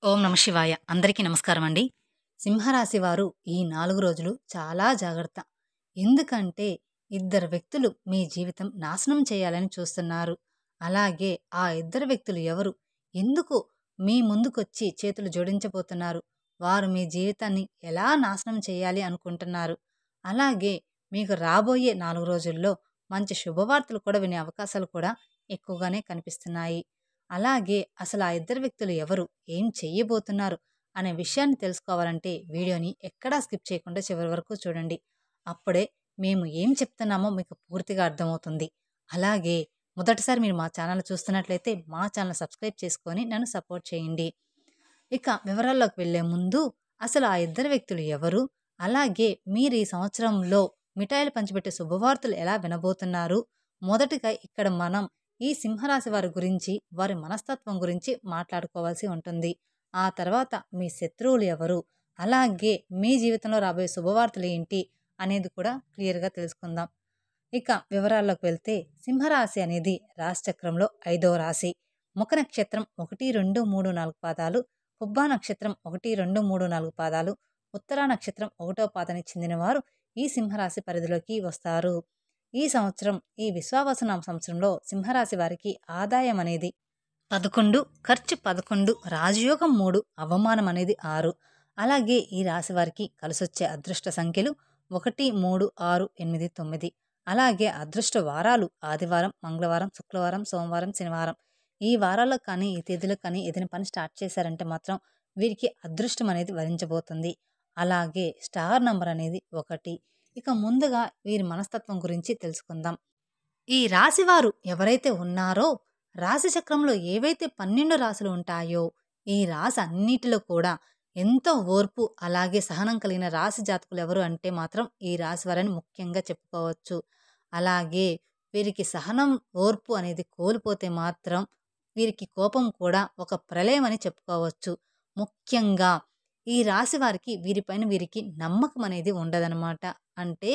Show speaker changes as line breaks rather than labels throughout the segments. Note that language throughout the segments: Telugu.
ఓం నమ శివాయ. అందరికీ నమస్కారం అండి. సింహరాశి వారు ఈ 4 రోజులు చాలా జాగ్రత్త. ఎందుకంటే ఇద్దరు వ్యక్తులు మీ జీవితం నాశనం చేయాలని చూస్తున్నారు. అలాగే ఆ ఇద్దరు వ్యక్తులు ఎవరు? ఎందుకు మీ ముందుకొచ్చి చేతులు జోడించబోతున్నారు? వారు మీ జీవితాన్ని ఎలా నాశనం చేయాలి అనుకుంటున్నారు? అలాగే మీకు రాబోయే 4 రోజుల్లో మంచి శుభవార్తలు కూడా వినే అవకాశాలు కూడా ఎక్కువగానే కనిపిస్తున్నాయి. అలాగే అసలు ఆ ఇద్దరు వ్యక్తులు ఎవరు? ఏం చెయ్యబోతున్నారు? అనే విషయాన్ని తెలుసుకోవాలంటే వీడియోని ఎక్కడా స్కిప్ చేయకుండా చివరి వరకు చూడండి. అప్పుడే మేము ఏం చెప్తున్నామో మీకు పూర్తిగా అర్థమవుతుంది. అలాగే మొదటిసారి మీరు మా ఛానల్ చూస్తున్నట్లయితే మా ఛానల్ సబ్స్క్రైబ్ చేసుకొని నన్ను సపోర్ట్ చేయండి. ఇక వివరాల్లోకి వెళ్ళే ముందు అసలు ఆ ఇద్దరు వ్యక్తులు ఎవరు? అలాగే మీరు ఈ సంవత్సరంలో మిఠాయిలు పంచిపెట్టే శుభవార్తలు ఎలా వినబోతున్నారు? మొదటిగా ఇక్కడ మనం ఈ సింహరాశి వారి గురించి, వారి మనస్తత్వం గురించి మాట్లాడుకోవాల్సి ఉంటుంది. ఆ తర్వాత మీ శత్రువులు ఎవరు? అలాగే మీ జీవితంలో రాబోయే శుభవార్తలు ఏంటి? అనేది కూడా క్లియర్‌గా తెలుసుకుందాం. ఇక వివరాల్లోకి వెళ్తే సింహరాశి అనేది రాశిచక్రంలో 5వ రాశి. ముఖ నక్షత్రం 1, 2, 3, 4 పాదాలు, పుబ్బా నక్షత్రం 1, 2, 3, 4 పాదాలు, ఉత్తరా నక్షత్రం 1వ పాదానికి చెందినవారు ఈ సింహరాశి పరిధిలోకి వస్తారు. ఈ సంవత్సరం ఈ విశ్వావసునామ సంవత్సరంలో సింహరాశి వారికి ఆదాయం అనేది 11, ఖర్చు 11, రాజయోగం 3, అవమానం అనేది 6. అలాగే ఈ రాశి వారికి కలిసొచ్చే అదృష్ట సంఖ్యలు 1, 3, 6, 8, 9. అలాగే అదృష్ట వారాలు ఆదివారం, మంగళవారం, శుక్రవారం, సోమవారం, శనివారం. ఈ వారాల్లో కానీ ఈ తేదీలో కానీ ఏదైనా పని స్టార్ట్ చేశారంటే మాత్రం వీరికి అదృష్టం అనేది వరించబోతుంది. అలాగే స్టార్ నంబర్ అనేది 1. ఇక ముందుగా వీరి మనస్తత్వం గురించి తెలుసుకుందాం. ఈ రాశివారు ఎవరైతే ఉన్నారో రాశి చక్రంలో ఏవైతే 12 రాశులు ఉంటాయో ఈ రాశి అన్నిటిలో కూడా ఎంతో ఓర్పు అలాగే సహనం కలిగిన రాశి జాతకులు ఎవరు అంటే మాత్రం ఈ రాశి వారని ముఖ్యంగా చెప్పుకోవచ్చు. అలాగే వీరికి సహనం ఓర్పు అనేది కోల్పోతే మాత్రం వీరికి కోపం కూడా ఒక ప్రళయం అని చెప్పుకోవచ్చు. ముఖ్యంగా ఈ రాశి వారికి వీరిపైన వీరికి నమ్మకం అనేది ఉండదనమాట. అంటే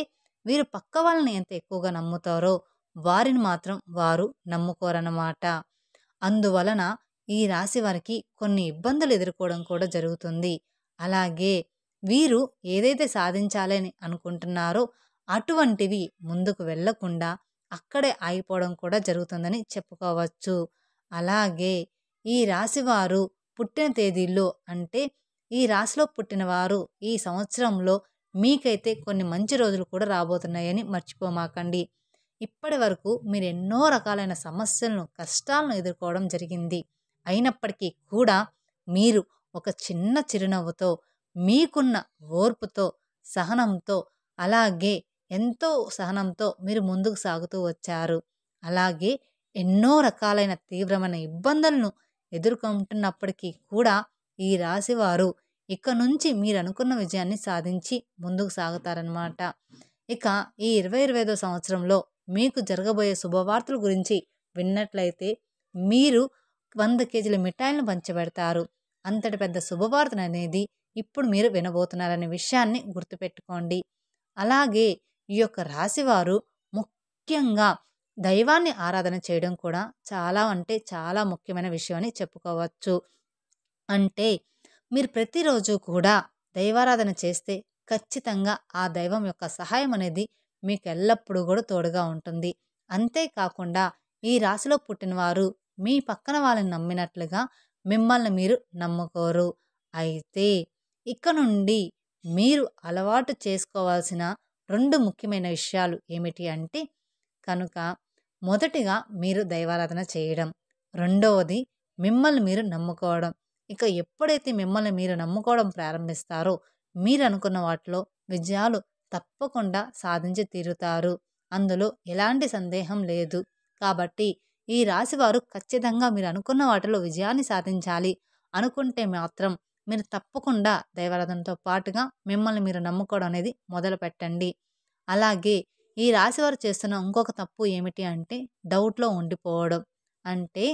వీరు పక్క వాళ్ళని ఎంత ఎక్కువగా నమ్ముతారో వారిని మాత్రం వారు నమ్ముకోరన్నమాట. అందువలన ఈ రాశి వారికి కొన్ని ఇబ్బందులు ఎదుర్కోవడం కూడా జరుగుతుంది. అలాగే వీరు ఏదైతే సాధించాలని అనుకుంటున్నారో అటువంటివి ముందుకు వెళ్ళకుండా అక్కడే ఆగిపోవడం కూడా జరుగుతుందని చెప్పుకోవచ్చు. అలాగే ఈ రాశివారు పుట్టిన తేదీల్లో అంటే ఈ రాశిలో పుట్టినవారు ఈ సంవత్సరంలో మీకైతే కొన్ని మంచి రోజులు కూడా రాబోతున్నాయని మర్చిపోమాకండి. ఇప్పటి వరకు మీరు ఎన్నో రకాలైన సమస్యలను, కష్టాలను ఎదుర్కోవడం జరిగింది. అయినప్పటికీ కూడా మీరు ఒక చిన్న చిరునవ్వుతో, మీకున్న ఓర్పుతో, సహనంతో, అలాగే ఎంతో సహనంతో మీరు ముందుకు సాగుతూ వచ్చారు. అలాగే ఎన్నో రకాలైన తీవ్రమైన ఇబ్బందులను ఎదుర్కొంటున్నప్పటికీ కూడా ఈ రాశివారు ఇక నుంచి మీరు అనుకున్న విజయాన్ని సాధించి ముందుకు సాగుతారనమాట. ఇక ఈ 2025వ సంవత్సరంలో మీకు జరగబోయే శుభవార్తల గురించి విన్నట్లయితే మీరు 100 కేజీల మిఠాయిలను పంచిపెడతారు. అంతటి పెద్ద శుభవార్తను అనేది ఇప్పుడు మీరు వినబోతున్నారనే విషయాన్ని గుర్తుపెట్టుకోండి. అలాగే ఈ యొక్క రాశివారు ముఖ్యంగా దైవాన్ని ఆరాధన చేయడం కూడా చాలా అంటే చాలా ముఖ్యమైన విషయం అని చెప్పుకోవచ్చు. అంటే మీరు ప్రతిరోజు కూడా దైవారాధన చేస్తే ఖచ్చితంగా ఆ దైవం యొక్క సహాయం అనేది మీకు ఎల్లప్పుడూ కూడా తోడుగా ఉంటుంది. అంతేకాకుండా ఈ రాశిలో పుట్టినవారు మీ పక్కన వాళ్ళని నమ్మినట్లుగా మిమ్మల్ని మీరు నమ్ముకోరు. అయితే ఇక నుండి మీరు అలవాటు చేసుకోవాల్సిన 2 ముఖ్యమైన విషయాలు ఏమిటి అంటే కనుక మొదటిగా మీరు దైవారాధన చేయడం. రెండవది మిమ్మల్ని మీరు నమ్ముకోవడం. ఇక ఎప్పుడైతే మిమ్మల్ని మీరు నమ్ముకోవడం ప్రారంభిస్తారో మీరు అనుకున్న వాటిలో విజయాలు తప్పకుండా సాధించి తీరుతారు. అందులో ఎలాంటి సందేహం లేదు. కాబట్టి ఈ రాశివారు ఖచ్చితంగా మీరు అనుకున్న వాటిలో విజయాన్ని సాధించాలి అనుకుంటే మాత్రం మీరు తప్పకుండా దైవారాధనతో పాటుగా మిమ్మల్ని మీరు నమ్ముకోవడం అనేది మొదలుపెట్టండి. అలాగే ఈ రాశివారు చేస్తున్న ఇంకొక తప్పు ఏమిటి అంటే డౌట్‌లో ఉండిపోవడం. అంటే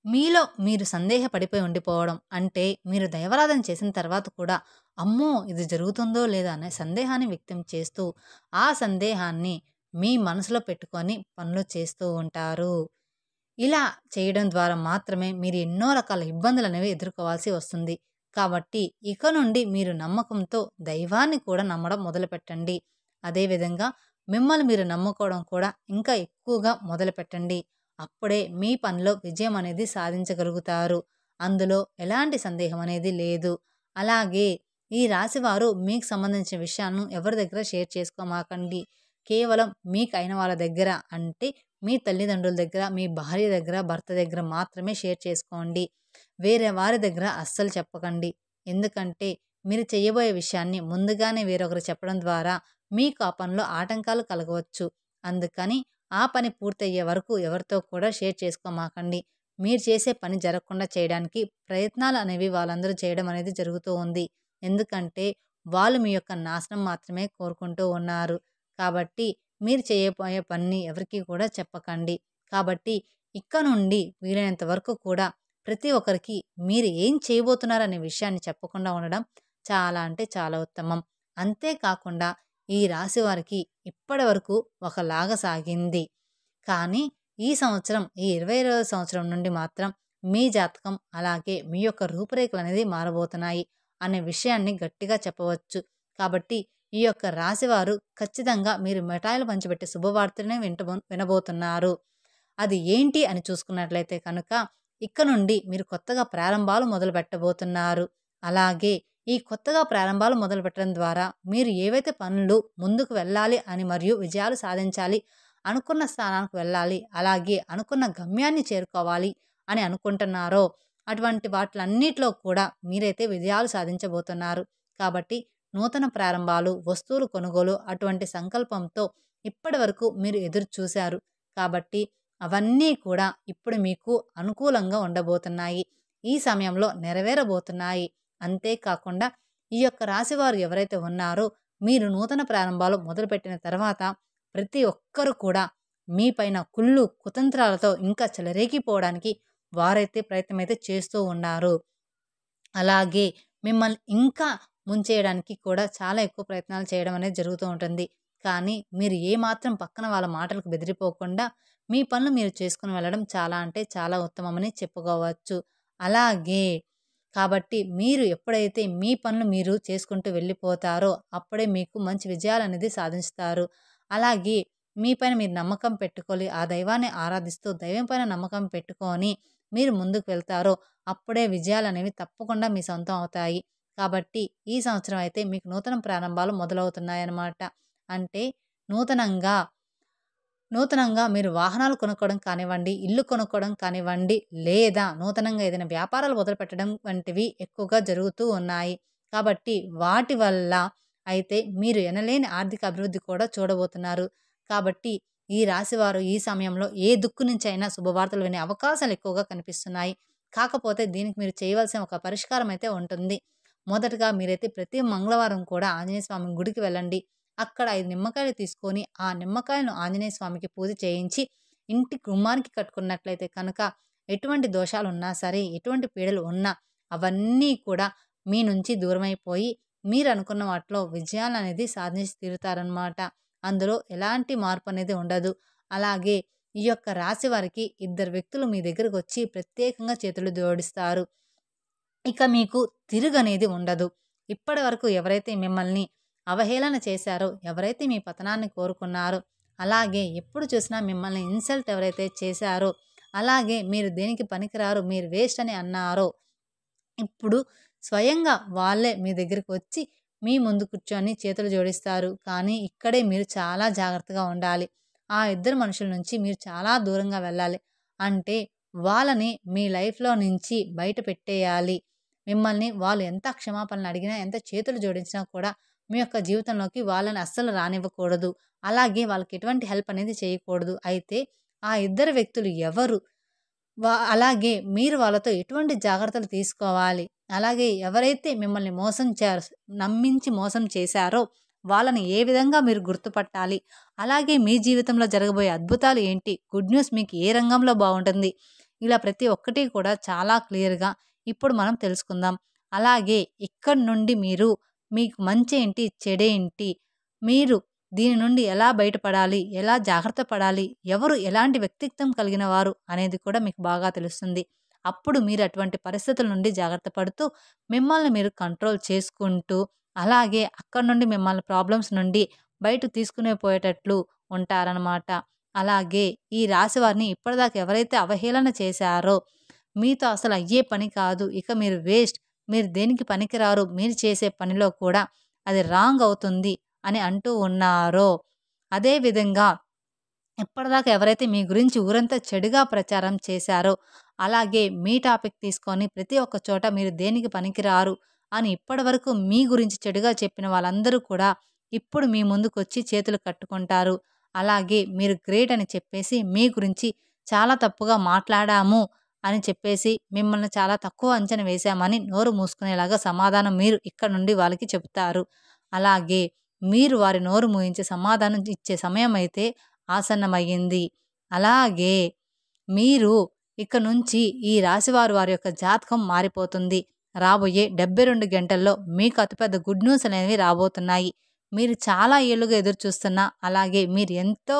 మీలో మీరు సందేహపడిపోయి ఉండిపోవడం. అంటే మీరు దైవారాధన చేసిన తర్వాత కూడా అమ్మో! ఇది జరుగుతుందో లేదా అనే సందేహాన్ని వ్యక్తం చేస్తూ, ఆ సందేహాన్ని మీ మనసులో పెట్టుకొని పనులు చేస్తూ ఉంటారు. ఇలా చేయడం ద్వారా మాత్రమే మీరు ఎన్నో రకాల ఇబ్బందులనేవి ఎదుర్కోవాల్సి వస్తుంది. కాబట్టి ఇక నుండి మీరు నమ్మకంతో దైవాన్ని కూడా నమ్మడం మొదలుపెట్టండి. అదేవిధంగా మిమ్మల్ని మీరు నమ్ముకోవడం కూడా ఇంకా ఎక్కువగా మొదలుపెట్టండి. అప్పుడే మీ పనిలో విజయం అనేది సాధించగలుగుతారు. అందులో ఎలాంటి సందేహం అనేది లేదు. అలాగే ఈ రాశివారు మీకు సంబంధించిన విషయాలను ఎవరి దగ్గర షేర్ చేసుకోమాకండి. కేవలం మీకైన వాళ్ళ దగ్గర అంటే మీ తల్లిదండ్రుల దగ్గర, మీ భార్య దగ్గర, భర్త దగ్గర మాత్రమే షేర్ చేసుకోండి. వేరే వారి దగ్గర అస్సలు చెప్పకండి. ఎందుకంటే మీరు చేయబోయే విషయాన్ని ముందుగానే వేరొకరు చెప్పడం ద్వారా మీకు ఆ పనిలో ఆటంకాలు కలగవచ్చు. అందుకని ఆ పని పూర్తయ్యే వరకు ఎవరితో కూడా షేర్ చేసుకోమాకండి. మీరు చేసే పని జరగకుండా చేయడానికి ప్రయత్నాలు అనేవి వాళ్ళందరూ చేయడం అనేది జరుగుతూ ఉంది. ఎందుకంటే వాళ్ళు మీ యొక్క నాశనం మాత్రమే కోరుకుంటూ ఉన్నారు. కాబట్టి మీరు చేయబోయే పనిని ఎవరికీ కూడా చెప్పకండి. కాబట్టి ఇక నుండి వీలైనంత వరకు కూడా ప్రతి ఒక్కరికి మీరు ఏం చేయబోతున్నారనే విషయాన్ని చెప్పకుండా ఉండడం చాలా అంటే చాలా ఉత్తమం. అంతేకాకుండా ఈ రాశి వారికి ఇప్పటి వరకు ఒకలాగా సాగింది. కానీ ఈ సంవత్సరం ఈ 22వ సంవత్సరం నుండి మాత్రం మీ జాతకం అలాగే మీ యొక్క రూపురేఖలనేది మారబోతున్నాయి అనే విషయాన్ని గట్టిగా చెప్పవచ్చు. కాబట్టి ఈ యొక్క రాశివారు ఖచ్చితంగా మీరు మిఠాయిలు పంచిపెట్టే శుభవార్తనే వినబోతున్నారు. అది ఏంటి అని చూసుకున్నట్లయితే కనుక ఇక నుండి మీరు కొత్తగా ప్రారంభాలు మొదలుపెట్టబోతున్నారు. అలాగే ఈ కొత్తగా ప్రారంభాలు మొదలుపెట్టడం ద్వారా మీరు ఏవైతే పనులు ముందుకు వెళ్ళాలి అని మరియు విజయాలు సాధించాలి, అనుకున్న స్థానానికి వెళ్ళాలి, అలాగే అనుకున్న గమ్యాన్ని చేరుకోవాలి అని అనుకుంటున్నారో అటువంటి వాటిలన్నిటిలో కూడా మీరైతే విజయాలు సాధించబోతున్నారు. కాబట్టి నూతన ప్రారంభాలు, వస్తువులు కొనుగోలు అటువంటి సంకల్పంతో ఇప్పటివరకు మీరు ఎదురు చూశారు. కాబట్టి అవన్నీ కూడా ఇప్పుడు మీకు అనుకూలంగా ఉండబోతున్నాయి. ఈ సమయంలో నెరవేరబోతున్నాయి. అంతేకాకుండా ఈ యొక్క రాశివారు ఎవరైతే ఉన్నారో మీరు నూతన ప్రారంభాలు మొదలుపెట్టిన తర్వాత ప్రతి ఒక్కరు కూడా మీ పైన కుళ్ళు కుతంత్రాలతో ఇంకా చెలరేగిపోవడానికి వారైతే ప్రయత్నమైతే చేస్తూ ఉన్నారు. అలాగే మిమ్మల్ని ఇంకా ముంచేయడానికి కూడా చాలా ఎక్కువ ప్రయత్నాలు చేయడం అనేది జరుగుతూ ఉంటుంది. కానీ మీరు ఏమాత్రం పక్కన వాళ్ళ మాటలకు బెదిరిపోకుండా మీ పనులు మీరు చేసుకొని వెళ్ళడం చాలా అంటే చాలా ఉత్తమమని చెప్పుకోవచ్చు. అలాగే కాబట్టి మీరు ఎప్పుడైతే మీ పనులు మీరు చేసుకుంటూ వెళ్ళిపోతారో అప్పుడే మీకు మంచి విజయాలనేది సాధిస్తారు. అలాగే మీ పైన మీరు నమ్మకం పెట్టుకొని ఆ దైవాన్ని ఆరాధిస్తూ దైవం పైన నమ్మకం పెట్టుకొని మీరు ముందుకు వెళ్తారో అప్పుడే విజయాలనేవి తప్పకుండా మీ సొంతం అవుతాయి. కాబట్టి ఈ సంవత్సరం అయితే మీకు నూతన ప్రారంభాలు మొదలవుతున్నాయన్నమాట. అంటే నూతనంగా నూతనంగా మీరు వాహనాలు కొనుక్కోవడం కానివ్వండి, ఇల్లు కొనుక్కోవడం కానివ్వండి, లేదా నూతనంగా ఏదైనా వ్యాపారాలు మొదలుపెట్టడం వంటివి ఎక్కువగా జరుగుతూ ఉన్నాయి. కాబట్టి వాటి వల్ల అయితే మీరు ఎనలేని ఆర్థిక అభివృద్ధి కూడా చూడబోతున్నారు. కాబట్టి ఈ రాశివారు ఈ సమయంలో ఏ దిక్కు నుంచైనా శుభవార్తలు వినే అవకాశాలు ఎక్కువగా కనిపిస్తున్నాయి. కాకపోతే దీనికి మీరు చేయవలసిన ఒక పరిష్కారం అయితే ఉంటుంది. మొదటగా మీరైతే ప్రతి మంగళవారం కూడా ఆంజనేయ స్వామి గుడికి వెళ్ళండి. అక్కడ 5 నిమ్మకాయలు తీసుకొని ఆ నిమ్మకాయలను ఆంజనేయ స్వామికి పూజ చేయించి ఇంటి గుమ్మానికి కట్టుకున్నట్లయితే కనుక ఎటువంటి దోషాలున్నా సరే, ఎటువంటి పీడలు ఉన్నా అవన్నీ కూడా మీ నుంచి దూరమైపోయి మీరు అనుకున్న వాటిలో విజయాలనేది సాధించి తీరుతారనమాట. అందులో ఎలాంటి మార్పు అనేది ఉండదు. అలాగే ఈ యొక్క రాశి వారికి ఇద్దరు వ్యక్తులు మీ దగ్గరకు వచ్చి ప్రత్యేకంగా చేతులు జోడిస్తారు. ఇక మీకు తిరుగనేది ఉండదు. ఇప్పటి వరకు ఎవరైతే మిమ్మల్ని అవహేళన చేశారో, ఎవరైతే మీ పతనాన్ని కోరుకున్నారో, అలాగే ఎప్పుడు చూసినా మిమ్మల్ని ఇన్సల్ట్ ఎవరైతే చేశారో, అలాగే మీరు దేనికి పనికిరారు, మీరు వేస్ట్ అని అన్నారో, ఇప్పుడు స్వయంగా వాళ్ళే మీ దగ్గరికి వచ్చి మీ ముందు కూర్చొని చేతులు జోడిస్తారు. కానీ ఇక్కడే మీరు చాలా జాగ్రత్తగా ఉండాలి. ఆ ఇద్దరు మనుషుల నుంచి మీరు చాలా దూరంగా వెళ్ళాలి. అంటే వాళ్ళని మీ లైఫ్‌లో నుంచి బయట పెట్టేయాలి. మిమ్మల్ని వాళ్ళు ఎంత క్షమాపణలు అడిగినా, ఎంత చేతులు జోడించినా కూడా మీ యొక్క జీవితంలోకి వాళ్ళని అస్సలు రానివ్వకూడదు. అలాగే వాళ్ళకి ఎటువంటి హెల్ప్ అనేది చేయకూడదు. అయితే ఆ ఇద్దరు వ్యక్తులు ఎవరు? అలాగే మీరు వాళ్ళతో ఎటువంటి జాగ్రత్తలు తీసుకోవాలి? అలాగే ఎవరైతే మిమ్మల్ని నమ్మించి మోసం చేశారో వాళ్ళని ఏ విధంగా మీరు గుర్తుపట్టాలి? అలాగే మీ జీవితంలో జరగబోయే అద్భుతాలు ఏంటి? గుడ్ న్యూస్ మీకు ఏ రంగంలో బావుంటుంది? ఇలా ప్రతి ఒక్కటి కూడా చాలా క్లియర్‌గా ఇప్పుడు మనం తెలుసుకుందాం. అలాగే ఇక్కడి నుండి మీరు మీకు మంచేంటి? చెడేంటి? మీరు దీని నుండి ఎలా బయటపడాలి, ఎలా జాగ్రత్త పడాలి, ఎవరు ఎలాంటి వ్యక్తిత్వం కలిగిన వారు అనేది కూడా మీకు బాగా తెలుస్తుంది. అప్పుడు మీరు అటువంటి పరిస్థితుల నుండి జాగ్రత్త పడుతూ, మిమ్మల్ని మీరు కంట్రోల్ చేసుకుంటూ, అలాగే అక్కడి నుండి మిమ్మల్ని ప్రాబ్లమ్స్ నుండి బయటకు తీసుకునే పోయేటట్లు ఉంటారనమాట. అలాగే ఈ రాశి వారిని ఇప్పటిదాకా ఎవరైతే అవహేళన చేశారో, మీతో అసలు అయ్యే పని కాదు, ఇక మీరు వేస్ట్, మీరు దేనికి పనికిరారు, మీరు చేసే పనిలో కూడా అది రాంగ్ అవుతుంది అని అంటూ ఉన్నారో, అదే విధంగా ఇప్పటిదాకా ఎవరైతే మీ గురించి ఊరంతా చెడుగా ప్రచారం చేశారో, అలాగే మీ టాపిక్ తీసుకొని ప్రతి ఒక్క చోట మీరు దేనికి పనికిరారు అని ఇప్పటివరకు మీ గురించి చెడుగా చెప్పిన వాళ్ళందరూ కూడా ఇప్పుడు మీ ముందుకొచ్చి చేతులు కట్టుకుంటారు. అలాగే మీరు గ్రేట్ అని చెప్పేసి, మీ గురించి చాలా తప్పుగా మాట్లాడాము అని చెప్పేసి, మిమ్మల్ని చాలా తక్కువ అంచనా వేశామని నోరు మూసుకునేలాగా సమాధానం మీరు ఇక్కడ నుండి వాళ్ళకి చెబుతారు. అలాగే మీరు వారి నోరు మూయించి సమాధానం ఇచ్చే సమయం అయితే ఆసన్నమయ్యింది. అలాగే మీరు ఇక నుంచి ఈ రాశివారు వారి యొక్క జాతకం మారిపోతుంది. రాబోయే 72 గంటల్లో మీకు అతిపెద్ద గుడ్ న్యూస్ అనేవి రాబోతున్నాయి. మీరు చాలా ఏళ్లుగా ఎదురు చూస్తున్న, అలాగే మీరు ఎంతో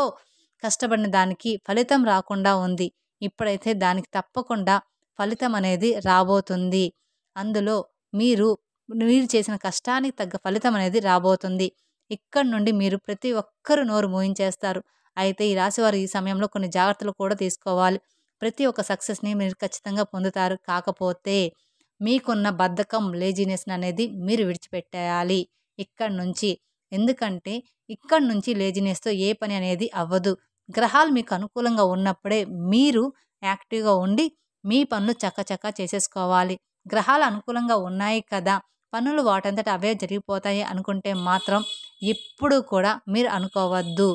కష్టపడిన దానికి ఫలితం రాకుండా ఉంది. ఇప్పుడైతే దానికి తప్పకుండా ఫలితం అనేది రాబోతుంది. అందులో మీరు మీరు చేసిన కష్టానికి తగ్గ ఫలితం అనేది రాబోతుంది. ఇక్కడి నుండి మీరు ప్రతి ఒక్కరు నోరు మూయించేస్తారు. అయితే ఈ రాశివారు ఈ సమయంలో కొన్ని జాగ్రత్తలు కూడా తీసుకోవాలి. ప్రతి ఒక్క సక్సెస్‌ని మీరు ఖచ్చితంగా పొందుతారు. కాకపోతే మీకున్న బద్ధకం, లేజినెస్ అనేది మీరు విడిచిపెట్టేయాలి ఇక్కడి నుంచి. ఎందుకంటే ఇక్కడి నుంచి లేజినెస్‌తో ఏ పని అనేది అవ్వదు. గ్రహాలు మీకు అనుకూలంగా ఉన్నప్పుడే మీరు యాక్టివ్‌గా ఉండి మీ పనులు చకచకా చేసేసుకోవాలి. గ్రహాలు అనుకూలంగా ఉన్నాయి కదా, పనులు వాటంతట అవే జరిగిపోతాయి అనుకుంటే మాత్రం ఎప్పుడూ కూడా మీరు అనుకోవద్దు.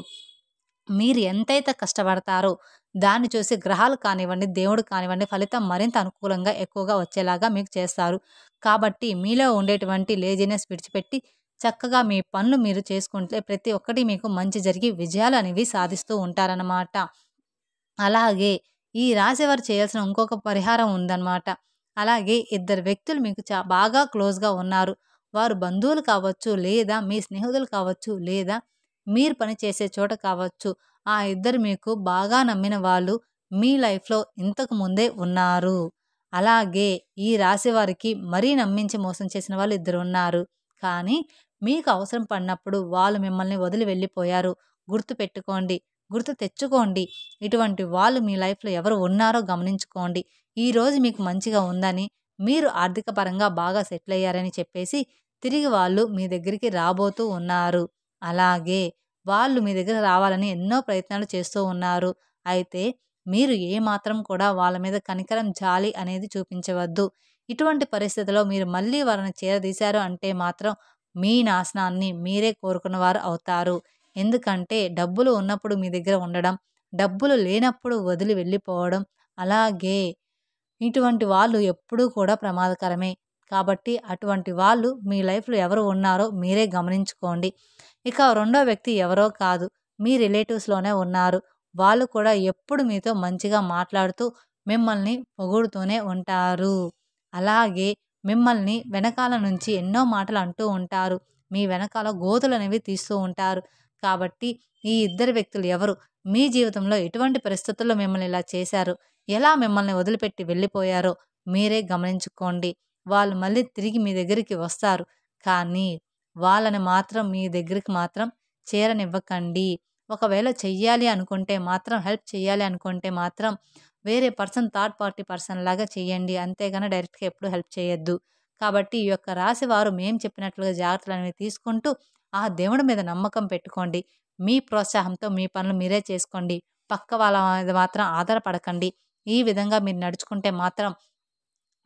మీరు ఎంతైతే కష్టపడతారో దాన్ని చూసి గ్రహాలు కానివ్వండి, దేవుడు కానివ్వండి ఫలితం మరింత అనుకూలంగా ఎక్కువగా వచ్చేలాగా మీకు చేస్తారు. కాబట్టి మీలో ఉండేటువంటి లేజినెస్ విడిచిపెట్టి చక్కగా మీ పనులు మీరు చేసుకుంటే ప్రతి ఒక్కటి మీకు మంచి జరిగి విజయాలు అనేవి సాధిస్తూ ఉంటారన్నమాట. అలాగే ఈ రాశివారు చేయాల్సిన ఇంకొక పరిహారం ఉందన్నమాట. అలాగే ఇద్దరు వ్యక్తులు మీకు బాగా క్లోజ్‌గా ఉన్నారు. వారు బంధువులు కావచ్చు, లేదా మీ స్నేహితులు కావచ్చు, లేదా మీరు పనిచేసే చోట కావచ్చు. ఆ ఇద్దరు మీకు బాగా నమ్మిన వాళ్ళు మీ లైఫ్‌లో ఇంతకు ముందే ఉన్నారు. అలాగే ఈ రాశి వారికి మరీ నమ్మించి మోసం చేసిన వాళ్ళు ఇద్దరున్నారు. కానీ మీకు అవసరం పడినప్పుడు వాళ్ళు మిమ్మల్ని వదిలి వెళ్ళిపోయారు. గుర్తుపెట్టుకోండి. గుర్తు తెచ్చుకోండి. ఇటువంటి వాళ్ళు మీ లైఫ్‌లో ఎవరు ఉన్నారో గమనించుకోండి. ఈరోజు మీకు మంచిగా ఉందని, మీరు ఆర్థిక పరంగా బాగా సెటిల్ అయ్యారని చెప్పేసి తిరిగి వాళ్ళు మీ దగ్గరికి రాబోతూ ఉన్నారు. అలాగే వాళ్ళు మీ దగ్గర రావాలని ఎన్నో ప్రయత్నాలు చేస్తూ ఉన్నారు. అయితే మీరు ఏమాత్రం కూడా వాళ్ళ మీద కనికరం, జాలి అనేది చూపించవద్దు. ఇటువంటి పరిస్థితిలో మీరు మళ్ళీ వాళ్ళని చేరదీశారు అంటే మాత్రం మీ నాశనాన్ని మీరే కోరుకున్నవారు అవుతారు. ఎందుకంటే డబ్బులు ఉన్నప్పుడు మీ దగ్గర ఉండడం, డబ్బులు లేనప్పుడు వదిలి వెళ్ళిపోవడం, అలాగే ఇటువంటి వాళ్ళు ఎప్పుడూ కూడా ప్రమాదకరమే. కాబట్టి అటువంటి వాళ్ళు మీ లైఫ్‌లో ఎవరు ఉన్నారో మీరే గమనించుకోండి. ఇక రెండో వ్యక్తి ఎవరో కాదు, మీ రిలేటివ్స్‌లోనే ఉన్నారు. వాళ్ళు కూడా ఎప్పుడు మీతో మంచిగా మాట్లాడుతూ మిమ్మల్ని పొగుడుతూనే ఉంటారు. అలాగే మిమ్మల్ని వెనకాల నుంచి ఎన్నో మాటలు అంటూ ఉంటారు. మీ వెనకాల గోతులనేవి తీస్తూ ఉంటారు. కాబట్టి ఈ ఇద్దరు వ్యక్తులు ఎవరు? మీ జీవితంలో ఎటువంటి పరిస్థితుల్లో మిమ్మల్ని ఇలా చేశారు? ఎలా మిమ్మల్ని వదిలిపెట్టి వెళ్ళిపోయారో మీరే గమనించుకోండి. వాళ్ళు మళ్ళీ తిరిగి మీ దగ్గరికి వస్తారు. కానీ వాళ్ళని మాత్రం మీ దగ్గరికి మాత్రం చేరనివ్వకండి. ఒకవేళ చెయ్యాలి అనుకుంటే మాత్రం, హెల్ప్ చేయాలి అనుకుంటే మాత్రం వేరే పర్సన్, థర్డ్ పార్టీ పర్సన్ లాగా చేయండి. అంతేగాని డైరెక్ట్‌గా ఎప్పుడు హెల్ప్ చేయొద్దు. కాబట్టి ఈ యొక్క రాశి వారు మేము చెప్పినట్లుగా జాగ్రత్తలనేవి తీసుకుంటూ ఆ దేవుడి మీద నమ్మకం పెట్టుకోండి. మీ ప్రోత్సాహంతో మీ పనులు మీరే చేసుకోండి. పక్క వాళ్ళ మీద మాత్రం ఆధారపడకండి. ఈ విధంగా మీరు నడుచుకుంటే మాత్రం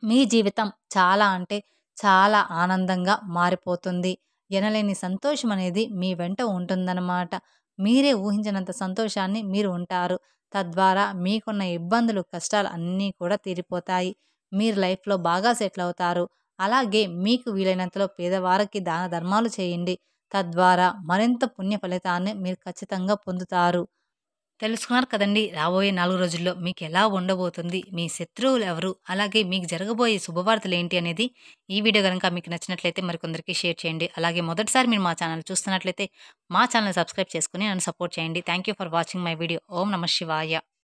మీ జీవితం చాలా అంటే చాలా ఆనందంగా మారిపోతుంది. ఎనలేని సంతోషం అనేది మీ వెంట ఉంటుందన్నమాట. మీరే ఊహించినంత సంతోషాన్ని మీరు ఉంటారు. తద్వారా మీకున్న ఇబ్బందులు, కష్టాలు అన్నీ కూడా తీరిపోతాయి. మీరు లైఫ్‌లో బాగా సెటిల్ అవుతారు. అలాగే మీకు వీలైనంతలో పేదవారికి దాన ధర్మాలు చేయండి. తద్వారా మరింత పుణ్య ఫలితాన్ని మీరు ఖచ్చితంగా పొందుతారు. తెలుసుకున్నారు కదండీ! రాబోయే 4 రోజుల్లో మీకెలా ఉండబోతుంది? మీ శత్రువులు ఎవరు? అలాగే మీకు జరగబోయే శుభవార్తలేంటి అనేది ఈ వీడియో గనక మీకు నచ్చినట్లయితే మరికొందరికి షేర్ చేయండి. అలాగే మొదటిసారి మీరు మా ఛానల్ చూస్తున్నట్లయితే మా ఛానల్‌ని సబ్స్క్రైబ్ చేసుకొని నన్ను సపోర్ట్ చేయండి. Thank you for watching my video. ఓం నమః శివాయ.